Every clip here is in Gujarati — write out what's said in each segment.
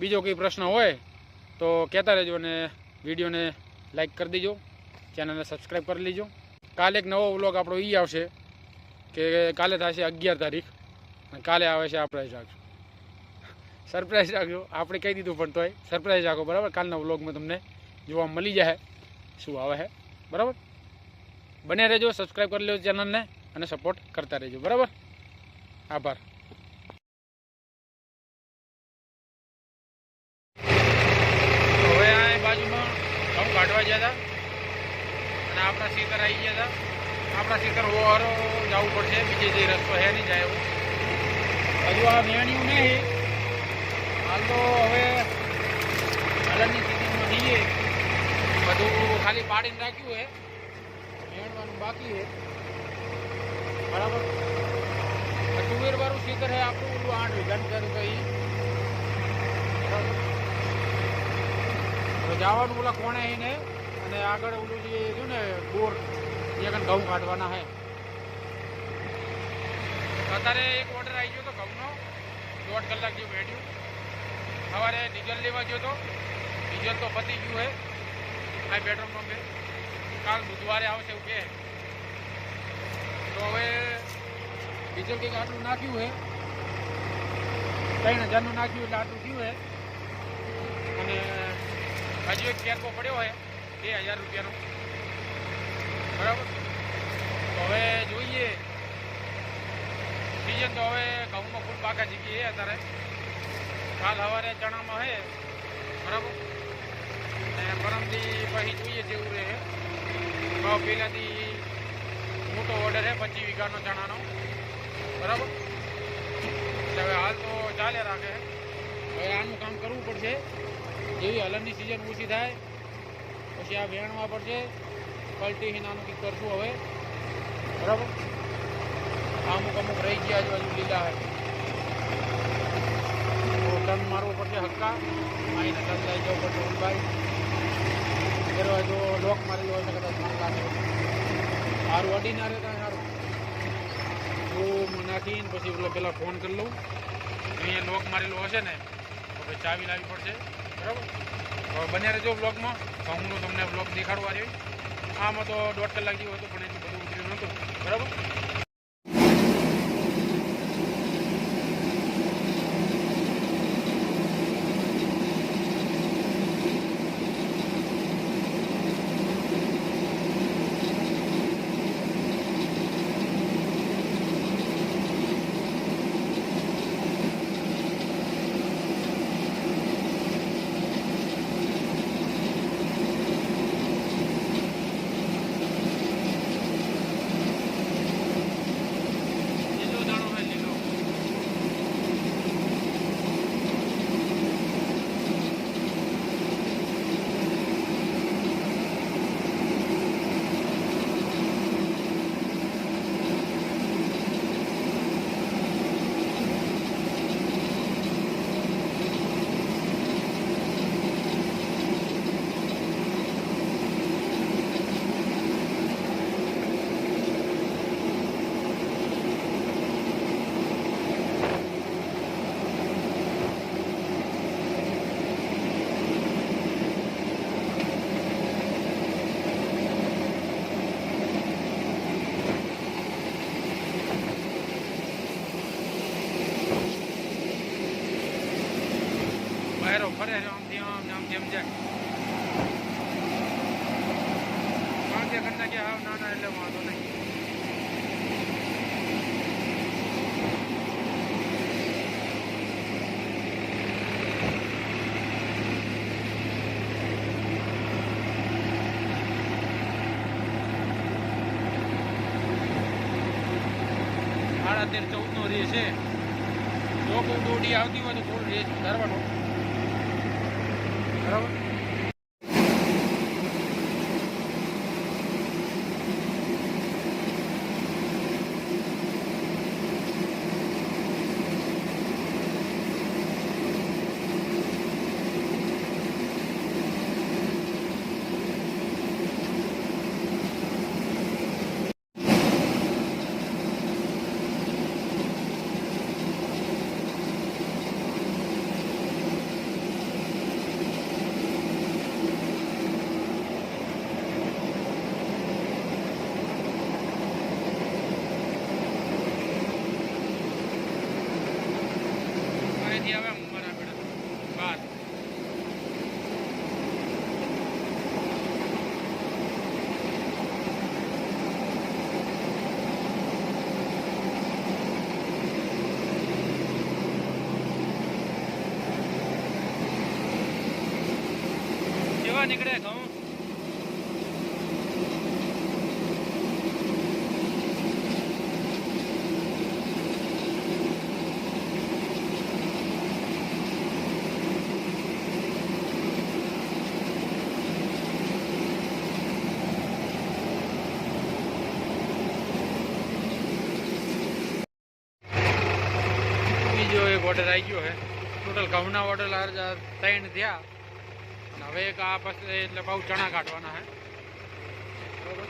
બીજો કોઈ પ્રશ્ન હોય તો કહેતા રહેજો અને વિડીયોને લાઈક કરી દેજો, ચેનલને સબસ્ક્રાઈબ કરી લેજો. કાલે એક નવો વ્લોગ આપણો એ આવશે કે કાલે થશે 11 તારીખ અને કાલે આવે છે સરપ્રાઈઝ રાખજો. સરપ્રાઈઝ રાખજો, આપણે કહી દીધું પણ તોય સરપ્રાઈઝ રાખો, બરાબર. કાલના વ્લોગમાં તમને જોવા મળી જાય શું આવે છે, બરાબર. બને રહેજો, સબસ્ક્રાઈબ કરી લેજો ચેનલને અને સપોર્ટ કરતા રહેજો, બરાબર. આભાર. હવે આ બાજુમાં ઘઉં કાઢવા ગયા હતા અને આપણા ખેતર આવી ગયા હતા. આપણા ખેતર ઓવર જવું પડશે, બીજે જે રસ્તો હે નહીં જાય એવું. હજુ આ મેણિયું નહીં, હાલ તો હવે હાલની સ્થિતિમાં જઈએ. બધું ખાલી પાડીને રાખ્યું છે, મેણવાનું બાકી છે, બરાબર. તુવેર વાળું ખેતર છે આપણું, ઓલું 8 વીઘાનું કર્યું કઈ, બરાબર. જવાનું ઓલા કોણે ને અને આગળ ઓલું જે રહ્યું ને બોર, ત્યાં ઘઉં કાઢવાના છે. અત્યારે એક ઓર્ડર આવી ગયો હતો ઘઉંનો, 1.5 કલાક જેવું વેડ્યું. સવારે ડીઝલ લેવા ગયો હતો, ડીઝલ તો પતી ગયું છે આ પેટ્રોલ પંપે. કાલ બુધવારે આવશે એવું કહે. તો હવે ડીઝલ કંઈક આટલું નાખ્યું છે, 3000નું નાખ્યું એટલે આટલું થયું છે. અને હજુ એક કેરકો પડ્યો હોય 2000 રૂપિયાનો, બરાબર. તો હવે જોઈએ સીઝન તો હવે ઘઉંમાં ફૂલ પાકા જગ્યાએ અત્યારે. કાલ સવારે ચણામાં છે, બરાબર. અને પરમથી પછી જોઈએ જેવું રહે. પહેલાંથી મોટો ઓર્ડર છે 25 વીઘાનો ચણાનો, બરાબર. એટલે હવે હાલ તો ચાલે રાખે. હવે આનું કામ કરવું પડશે. જેવી હલનની સિઝન ઓછી થાય પછી આ વેણવા પડશે. પલટી નાનું કંઈક કરશું હવે, બરાબર. અમુક રહી ગયા હજુ લીલા હોય તો ટન મારવો પડશે હક્કા. આવીને ટન લઈ જવું પડશે ઉલભાઈ. ફેરવા જો લોક મારેલો હોય તો કદાચ મન લાગે સારું અડી ના રહેતા સારું. હું નાખીને પછી પેલો પહેલાં ફોન કરી લઉં. અહીંયા લોક મારેલો હશે ને તો પછી ચાવી લાવવી પડશે, બરાબર. હવે બને રહેજો બ્લોગમાં. ઘઉંનું તમને બ્લોગ દેખાડવા રહ્યો. આમાં તો 1.5 કલાક જેવું હતું પણ એટલું બધું ઉતર્યું નહોતું, બરાબર. ફરે આમથી આમથી આમ જાય. 5 ઘંટા કે હાવ નાના એટલે વાંધો નહીં. સાડા 13-14 રે છે. જો કોઈ દોડી આવતી હોય તો થોડું રેસ વધારવાનો, બરાબર. કેવા નીકળે ઘઉં? બીજો એક ઓર્ડર આવી ગયો છે. ટોટલ ઘઉંના ઓર્ડર 3 થયા. અને હવે એક આ પછી એટલે બહુ ચણા કાઢવાના છે. બરોબર,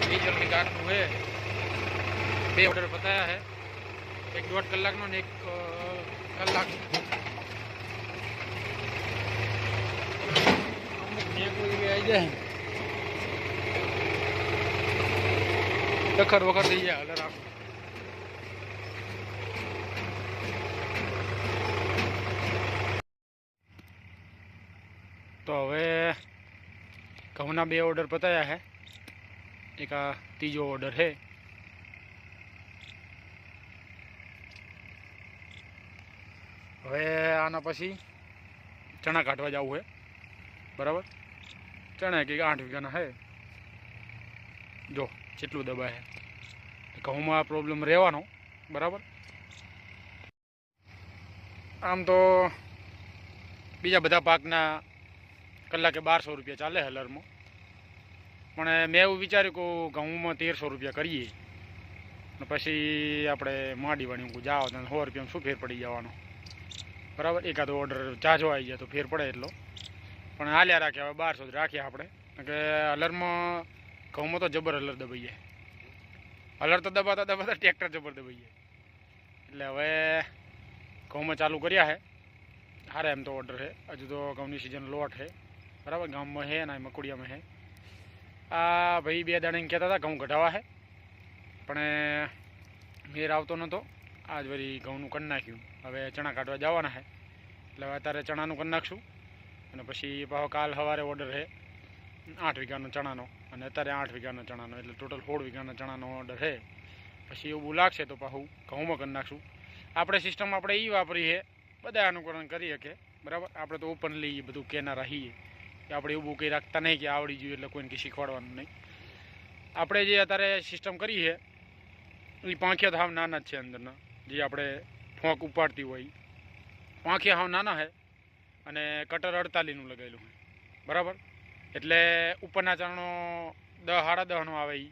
ડીઝલની ગાડીનું છે. 2 ઓર્ડર પતાયા છે, એક 1.5 કલાકનો ને 1 કલાક. અમુક મેઘો એવી આવી જાય, ટખર વખર થઈ જાય હલર આખું. તો હવે ઘઉંના 2 ઓર્ડર પતાયા છે, એક આ ત્રીજો ઓર્ડર છે. હવે આના પછી ચણા કાઢવા જવું છે. બરાબર, ચણા કંઈક 8 વીઘાના છે. જો જેટલું દબાય છે, ઘઉંમાં પ્રોબ્લેમ રહેવાનો. બરાબર, આમ તો બીજા બધા પાકના કલાકે 1200 રૂપિયા ચાલે હલરમાં, પણ મેં એવું વિચાર્યું કે ઘઉંમાં 1300 રૂપિયા કરીએ અને પછી આપણે માંડી વાણી જાઓ તો 100 રૂપિયામાં શું ફેર પડી જવાનો. બરાબર, એકાદો ઓર્ડર જાજો આવી જાય તો ફેર પડે એટલો, પણ હાલ્યા રાખ્યા. હવે 1200 જ રાખ્યા આપણે, કે હલરમાં ઘઉંમાં તો જબર હલર દબાઈ જાય. હલર તો દબાતા દબાતા ટ્રેક્ટર જબર દબાઈ જાય. એટલે હવે ઘઉંમાં ચાલુ કર્યા છે. હારે એમ તો ઓર્ડર છે, હજુ તો ઘઉંની સિઝન લોટ છે. બરાબર, ગામમાં છે ને મકુડિયામાં છે. આ ભાઈ 2 દાડા કહેતા હતા ઘઉં કઢાવા છે, પણ મેર આવતો નહોતો. આજ વળી ઘઉંનું કરી નાખ્યું. હવે ચણા કાઢવા જવાના છે, એટલે હવે અત્યારે ચણાનું કરી નાખશું. અને પછી પાછો કાલ સવારે ઓર્ડર છે 8 વીઘાનો ચણાનો, અને અત્યારે 8 વીઘાનો ચણાનો, એટલે ટોટલ 16 વીઘાના ચણાનો ઓર્ડર છે. પછી એવું લાગશે તો પાછું ઘઉંમાં કરી નાખશું. આપણે સિસ્ટમ આપણે એ વાપરી છે, બધા અનુકરણ કરી શકે. બરાબર, આપણે તો ઓપનલી બધું કહેના રહીએ કે આપણે એવું કંઈ રાખતા નહીં કે આવડી જોઈએ એટલે કોઈને કંઈ શીખવાડવાનું નહીં. આપણે જે અત્યારે સિસ્ટમ કરી છે એ પાંખિયા હાવ નાના જ છે અંદરના, જે આપણે ફોંક ઉપાડતી હોય પાંખિયા હાવ નાના છે, અને કટર 48નું લગાવેલું છે. બરાબર, એટલે ઉપરના ચારણો 10 સાડા 10નો આવે એ,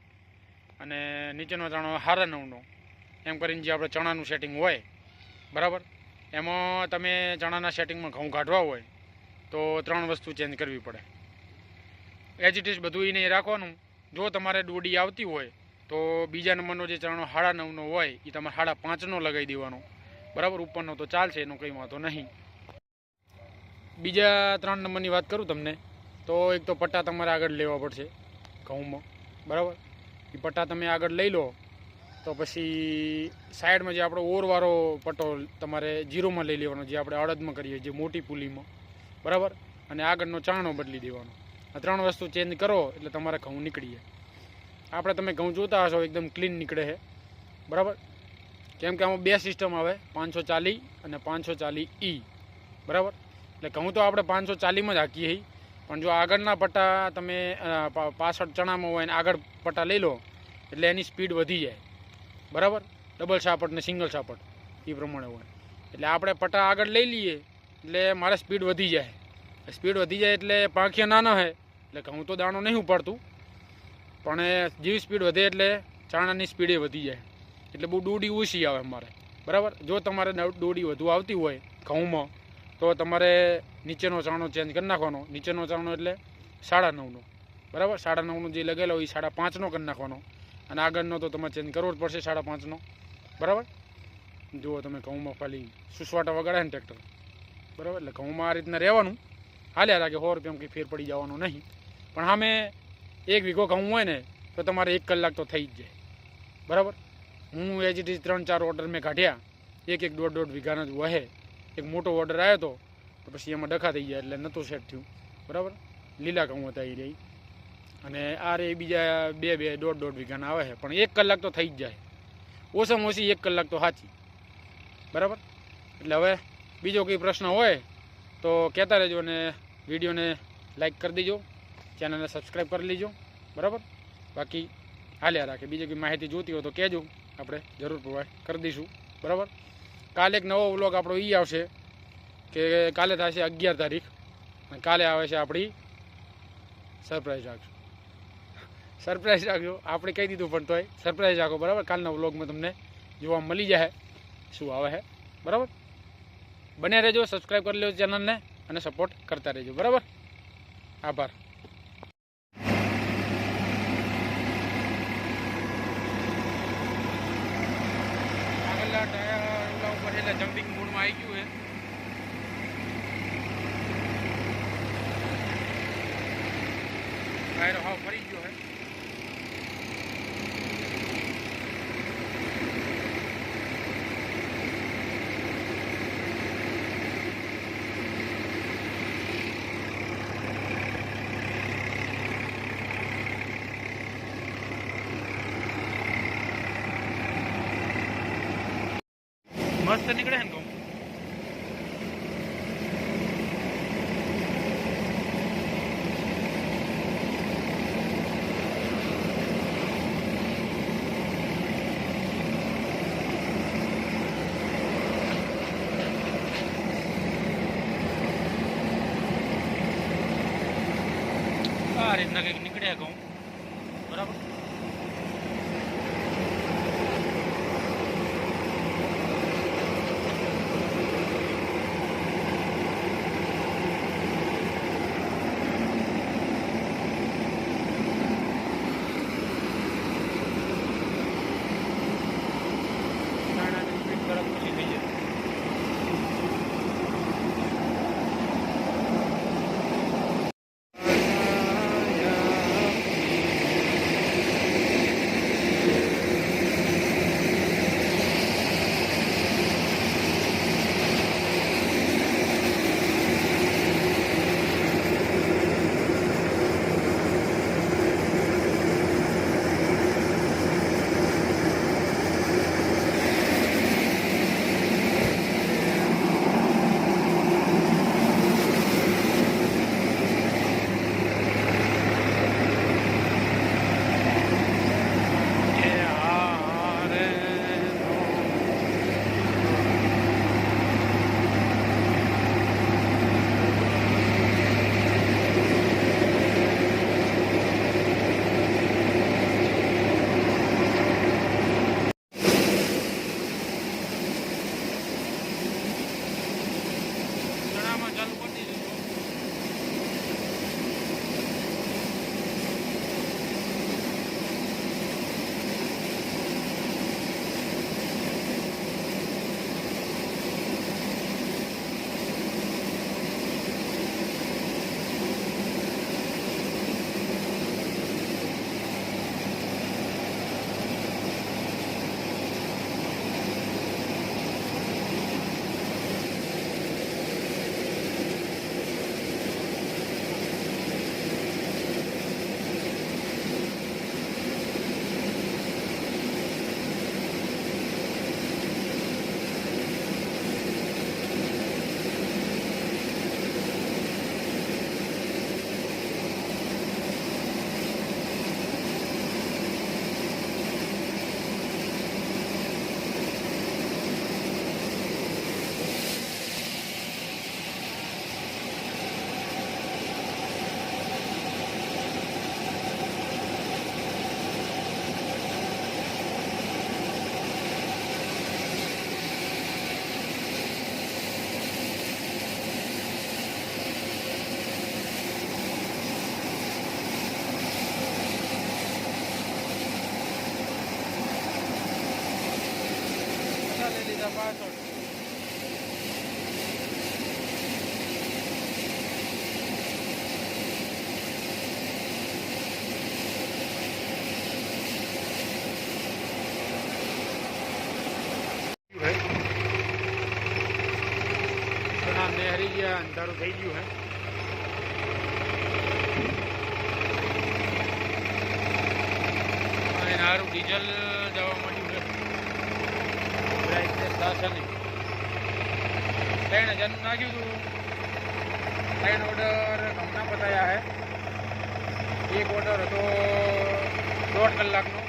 અને નીચેનો ચારણો 9.5નો, એમ કરીને જે આપણે ચણાનું સેટિંગ હોય. બરાબર, એમાં તમે ચણાના સેટિંગમાં ઘઉં કાઢવા હોય તો 3 વસ્તુ ચેન્જ કરવી પડે. એજ ઇટ ઇઝ બધું એને રાખવાનું. જો તમારે દોડી આવતી હોય તો બીજા નંબરનો જે ચણાનો 9.5નો હોય એ તમારે 5.5નો લગાવી દેવાનો. બરાબર, ઉપરનો તો ચાલશે, એનો કંઈ વાંધો નહીં. બીજા 3 નંબરની વાત કરું તમને, તો એક તો પટ્ટા તમારે આગળ લેવા પડશે ઘઉંમાં. બરાબર, એ પટ્ટા તમે આગળ લઈ લો તો પછી સાઈડમાં જે આપણો ઓરવાળો પટ્ટો તમારે 0માં લઈ લેવાનો, જે આપણે અડદમાં કરીએ, જે મોટી પુલીમાં. બરાબર, અને આગળનો ચાણો બદલી દેવાનો. આ 3 વસ્તુ ચેન્જ કરો એટલે તમારે ઘઉં નીકળી જાય. આપણે તમે ઘઉં જોતા હશો એકદમ ક્લીન નીકળે છે. બરાબર, કેમ કે આમાં 2 સિસ્ટમ આવે, 540 અને 540E. બરાબર, એટલે ઘઉં તો આપણે 540માં જ હાકીએ, પણ જો આગળના પટ્ટા તમે પાછળ ચણામાં હોય ને આગળ પટ્ટા લઈ લો એટલે એની સ્પીડ વધી જાય. બરાબર, ડબલ સાપટ ને સિંગલ સાપટ એ પ્રમાણે હોય. એટલે આપણે પટ્ટા આગળ લઈ લઈએ એટલે મારે સ્પીડ વધી જાય. સ્પીડ વધી જાય એટલે પાંખિયા નાના છે એટલે ઘઉં તો દાણો નહીં ઉપાડતું, પણ જેવી સ્પીડ વધે એટલે ચાણાની સ્પીડે વધી જાય. એટલે બહુ દોડી ઓછી આવે અમારે. બરાબર, જો તમારે દોડી વધુ આવતી હોય ઘઉંમાં તો તમારે નીચેનો ચાણો ચેન્જ કરી નાખવાનો. નીચેનો ચાણો એટલે 9.5નો. બરાબર, 9.5નો જે લગેલો એ 5.5નો કરી નાખવાનો, અને આગળનો તો તમારે ચેન્જ કરવો જ પડશે 5.5નો. બરાબર, જુઓ તમે ઘઉંમાં ખાલી સુસવાટા વગાડે ને ટ્રેક્ટર. બરાબર, એટલે ઘઉંમાં આ રીતના રહેવાનું. હાલ્યા રાખે 100 રૂપિયામાં કંઈ ફેર પડી જવાનો નહીં. પણ સામે 1 વીઘો ઘઉં હોય ને તો તમારે 1 કલાક તો થઈ જ જાય. બરાબર, હું એજ ઇટ ઇઝ 3-4 ઓર્ડર મેં કાઢ્યા, 1-1, 1.5 વીઘાના જ વહે. એક મોટો ઓર્ડર આવ્યો હતો તો પછી એમાં ડખા થઈ ગયા એટલે નહોતું સેટ થયું. બરાબર, લીલા ઘઉં હતા એ રહી, અને આ રે બીજા 2-2, 1.5 વીઘાના આવે છે, પણ 1 કલાક તો થઈ જ જાય. ઓછામાં ઓછી 1 કલાક તો સાચી. બરાબર, એટલે હવે બીજો કંઈ પ્રશ્ન હોય તો કહેતા રહેજો, અને વિડીયોને લાઈક કરી દેજો, ચેનલને સબસ્ક્રાઈબ કરી લેજો, બરાબર. બાકી હાલ્યા રાખે, બીજી કોઈ માહિતી જોતી હોય તો કહેજો, આપણે જરૂર પ્રોવાઈડ કરી દઈશું, બરાબર. કાલે એક નવો વ્લોગ આપણો એ આવશે કે કાલે થશે 11 તારીખ, અને કાલે આવે છે આપણી સરપ્રાઈઝ રાખજો. સરપ્રાઈઝ રાખજો, આપણે કહી દીધું પણ તોય સરપ્રાઈઝ રાખો, બરાબર. કાલના વ્લોગમાં તમને જોવા મળી જાય શું આવે છે, બરાબર. બને રહેજો, સબસ્ક્રાઈબ કરી લેજો ચેનલને અને સપોર્ટ કરતા રહેજો, બરાબર. આભાર. આગળના ટાયર ઉપર એટલે જમ્પિંગ મોડમાં આવી ગયું છે. ટાયર હાવ ફરી ગયો છે. મસ્ત નીકળે ને કહું. આ રીતના કંઈક નીકળ્યા કહું, બરાબર. પાછળ નહેરી ગયા અંધારું થઈ ગયું હે અને નારું ડીઝલ જવા માંડ્યું છે બ્રાઇટનેસ થશે નહીં 3000 નાખ્યું હતું ત્રણ ઓર્ડર હમણાં બતાવ્યા છે. એક ઓર્ડર હતો 1.5 કલાકનો,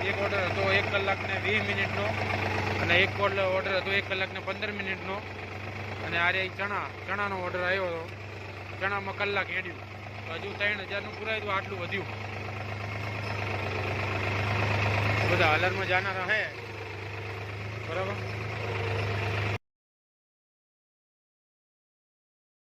એક ઓર્ડર હતો 1 કલાક ને 20 મિનિટનો, અને એક ઓર્ડર હતો 1 કલાક ને 15 મિનિટનો. અને આ એક ચણાનો ઓર્ડર આવ્યો હતો. ચણામાં કલાક હેડ્યું. હજુ 3000નું પુરાય તો આટલું વધ્યું. બધા હલરમાં જાનારા હે, બરાબર.